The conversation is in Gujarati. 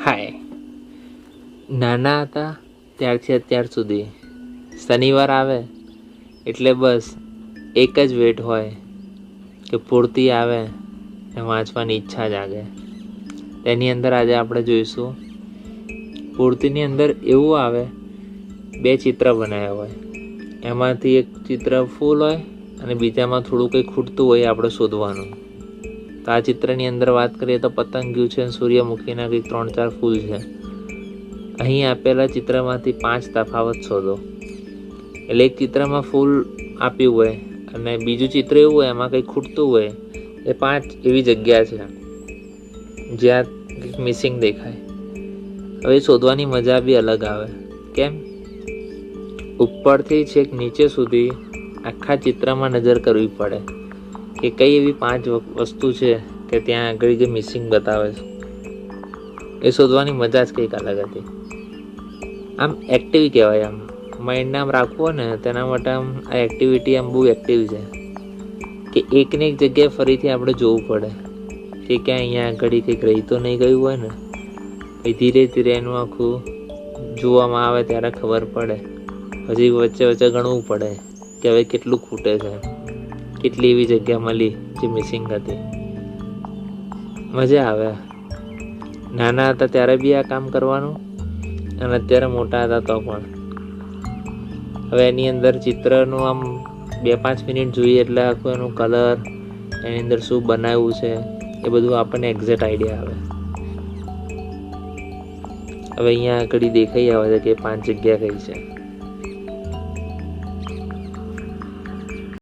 હાય, નાના હતા ત્યારથી અત્યાર સુધી શનિવાર આવે એટલે બસ એક જ વેટ હોય કે પૂર્તિ આવે ને વાંચવાની ઈચ્છા જાગે. તેની અંદર આજે આપણે જોઈશું પૂર્તિની અંદર એવું આવે બે ચિત્ર બનાવ્યા હોય, એમાંથી એક ચિત્ર ફૂલ હોય અને બીજામાં થોડું કંઈ ખૂટતું હોય આપણે શોધવાનું. તો આ ચિત્રની અંદર વાત કરીએ તો પતંગિયું છે, સૂર્યમુખીના કંઈક 3-4 ફૂલ છે. અહીં આપેલા ચિત્રમાંથી 5 તફાવત શોધો. એટલે એક ચિત્રમાં ફૂલ આપ્યું હોય અને બીજું ચિત્ર એવું હોય એમાં કંઈક ખૂટતું હોય. એ 5 એવી જગ્યા છે જ્યાં કંઈક મિસિંગ દેખાય. હવે શોધવાની મજા બી અલગ આવે. કેમ? ઉપરથી છેક નીચે સુધી આખા ચિત્રમાં નજર કરવી પડે કે કઈ એવી 5 વસ્તુ છે કે ત્યાં આગળ જે મિસિંગ બતાવે છે. એ શોધવાની મજા જ કંઈક અલગ હતી. આમ એક્ટિવ કહેવાય. આમ માઇન્ડને આમ રાખવું ને તેના માટે આમ આ એક્ટિવિટી આમ બહુ એક્ટિવ છે કે એકને એક જગ્યાએ ફરીથી આપણે જોવું પડે કે ક્યાં અહીંયા આગળ કંઈક રહી તો નહીં ગયું હોય ને. પછી ધીરે ધીરે એનું આખું જોવામાં આવે ત્યારે ખબર પડે. હજી વચ્ચે વચ્ચે ગણવું પડે કે હવે કેટલું ખૂટે છે, કેટલી એવી જગ્યા મળી જે મિસિંગ હતી. મજા આવે. નાના હતા ત્યારે બી આ કામ કરવાનું અને અત્યારે મોટા હતા તો પણ. હવે એની અંદર ચિત્રનું આમ 2-5 મિનિટ જોઈએ એટલે આખું એનું કલર, એની અંદર શું બનાવ્યું છે એ બધું આપણને એક્ઝેક્ટ આઈડિયા આવે. હવે અહીંયા આગળ દેખાઈ આવે છે કે 5 જગ્યા કઈ છે.